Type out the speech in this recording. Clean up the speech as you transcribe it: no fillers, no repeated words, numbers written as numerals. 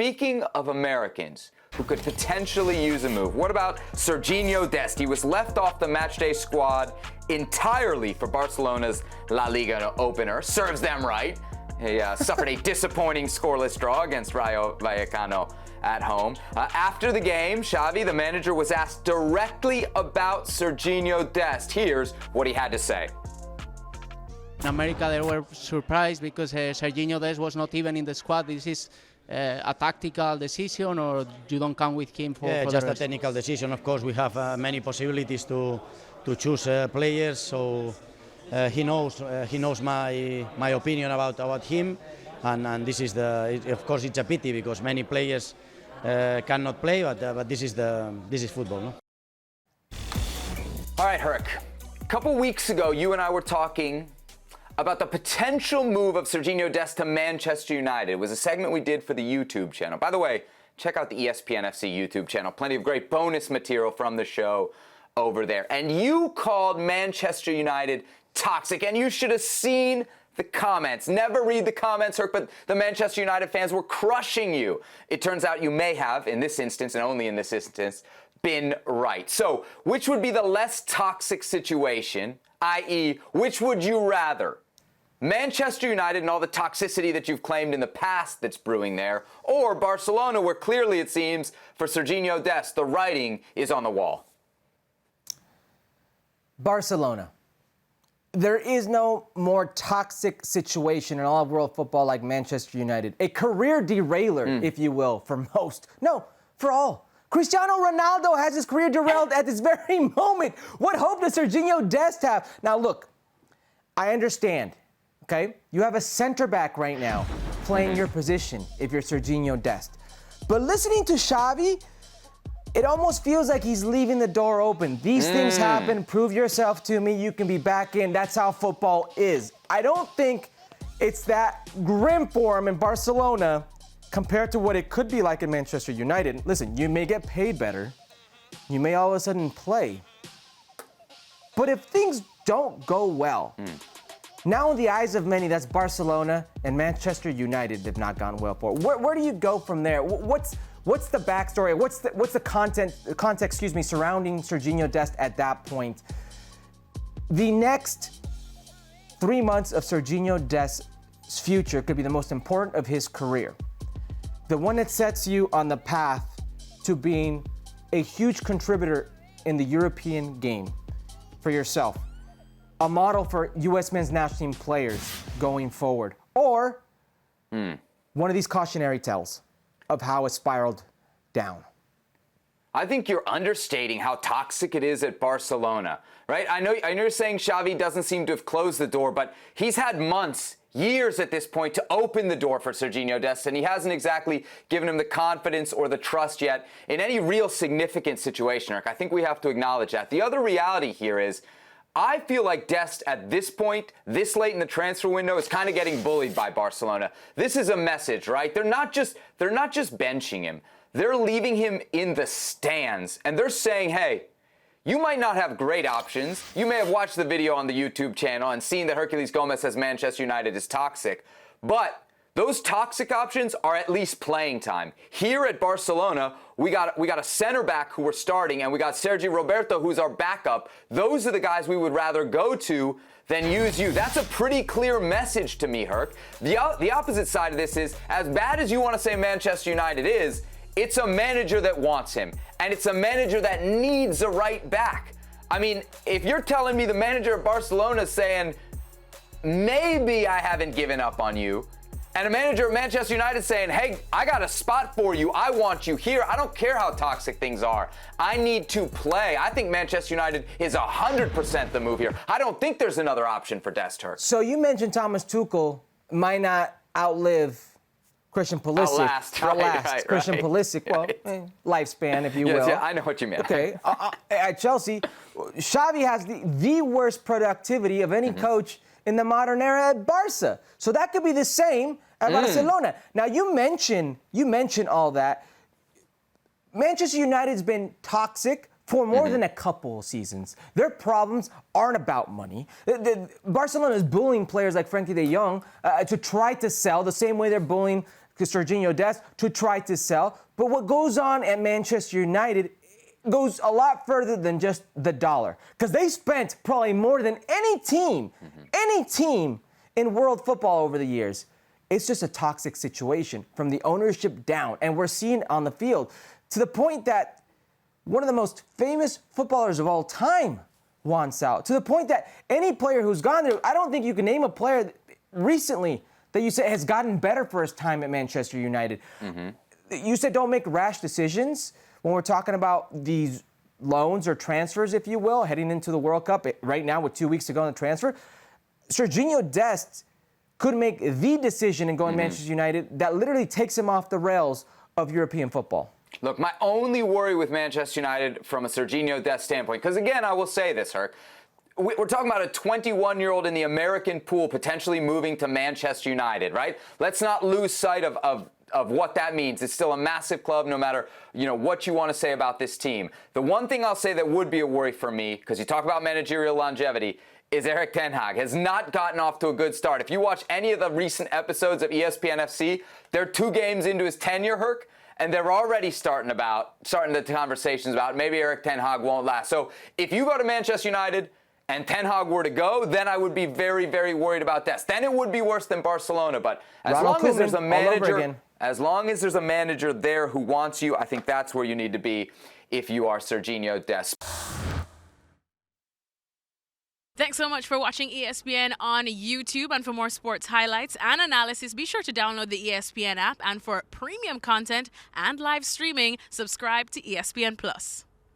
speaking of Americans who could potentially use a move, what about Sergiño Dest? He was left off the matchday squad entirely for Barcelona's La Liga opener. Serves them right. He suffered a disappointing scoreless draw against Rayo Vallecano at home. After the game, Xavi, the manager, was asked directly about Sergiño Dest. Here's what he had to say. In America, they were surprised because Sergiño Dest was not even in the squad. This is a tactical decision, or you don't come with him for just the a rest? technical decision. Of course, we have many possibilities to choose players. So he knows my opinion about him, and this is of course it's a pity because many players cannot play, but this is football, no? All right, Herc. A couple weeks ago, you and I were talking about the potential move of Sergiño Dest to Manchester United. It was a segment we did for the YouTube channel. By the way, check out the ESPN FC YouTube channel. Plenty of great bonus material from the show over there. And you called Manchester United toxic, and you should have seen the comments. Never read the comments, Herc, but the Manchester United fans were crushing you. It turns out you may have, in this instance, and only in this instance, been right. So, which would be the less toxic situation, i.e., which would you rather? Manchester United and all the toxicity that you've claimed in the past that's brewing there, or Barcelona, where clearly it seems for Sergiño Dest, the writing is on the wall? Barcelona. There is no more toxic situation in all of world football like Manchester United. A career derailer, if you will, for most. No, for all. Cristiano Ronaldo has his career derailed at this very moment. What hope does Sergiño Dest have? Now, look, I understand, okay? You have a center back right now playing your position if you're Sergiño Dest. But listening to Xavi, it almost feels like he's leaving the door open. These things happen. Prove yourself to me. You can be back in. That's how football is. I don't think it's that grim for him in Barcelona compared to what it could be like in Manchester United. Listen, you may get paid better. You may all of a sudden play. But if things don't go well, now in the eyes of many, that's Barcelona and Manchester United have not gone well for. Where do you go from there? What's the backstory? What's the context surrounding Sergiño Dest at that point? The next 3 months of Sergiño Dest's future could be the most important of his career. The one that sets you on the path to being a huge contributor in the European game for yourself. A model for U.S. men's national team players going forward. Or one of these cautionary tales of how it spiraled down. I think you're understating how toxic it is at Barcelona, right? I know you're saying Xavi doesn't seem to have closed the door, but he's had months, years at this point to open the door for Sergiño Dest, and he hasn't exactly given him the confidence or the trust yet in any real significant situation, Eric. I think we have to acknowledge that. The other reality here is I feel like Dest at this point, this late in the transfer window, is kind of getting bullied by Barcelona. This is a message, right? They're not just benching him. They're leaving him in the stands, and they're saying, hey, you might not have great options. You may have watched the video on the YouTube channel and seen that Herculez Gomez says Manchester United is toxic, but those toxic options are at least playing time. Here at Barcelona, we got a center back who we're starting, and we got Sergi Roberto, who's our backup. Those are the guys we would rather go to than use you. That's a pretty clear message to me, Herc. The opposite side of this is, as bad as you want to say Manchester United is, it's a manager that wants him, and it's a manager that needs a right back. I mean, if you're telling me the manager of Barcelona is saying, maybe I haven't given up on you, and a manager of Manchester United saying, hey, I got a spot for you. I want you here. I don't care how toxic things are. I need to play. I think Manchester United is 100% the move here. I don't think there's another option for Dest, Herc. So you mentioned Thomas Tuchel might not outlive Christian Pulisic. Outlast. Christian Pulisic. Well, lifespan, if you will. Yeah, I know what you mean. Okay. At Chelsea, Xavi has the worst productivity of any coach in the modern era at Barca. So that could be the same at Barcelona. Now, you mentioned all that. Manchester United's been toxic for more than a couple seasons. Their problems aren't about money. Barcelona is bullying players like Frankie de Jong to try to sell the same way they're bullying Sergiño Dest to try to sell. But what goes on at Manchester United goes a lot further than just the dollar, because they spent probably more than any team in world football over the years. It's just a toxic situation from the ownership down, and we're seeing on the field to the point that one of the most famous footballers of all time wants out, to the point that any player who's gone there, I don't think you can name a player recently that you say has gotten better for his time at Manchester United. You said don't make rash decisions when we're talking about these loans or transfers, if you will, heading into the World Cup right now with 2 weeks to go in the transfer. Sergiño Dest could make the decision in going to Manchester United that literally takes him off the rails of European football. Look, my only worry with Manchester United from a Sergiño Dest standpoint, because again, I will say this, Herc, we're talking about a 21-year-old in the American pool potentially moving to Manchester United, right? Let's not lose sight of what that means. It's still a massive club, no matter what you want to say about this team. The one thing I'll say that would be a worry for me, because you talk about managerial longevity, is Erik ten Hag has not gotten off to a good start. If you watch any of the recent episodes of ESPN FC, they're 2 games into his tenure, Herc, and they're already starting the conversations about maybe Erik ten Hag won't last. So if you go to Manchester United and ten Hag were to go, then I would be very, very worried about this. Then it would be worse than Barcelona. But as long as there's a manager there who wants you, I think that's where you need to be if you are Sergiño Dest. Thanks so much for watching ESPN on YouTube. And for more sports highlights and analysis, be sure to download the ESPN app. And for premium content and live streaming, subscribe to ESPN Plus.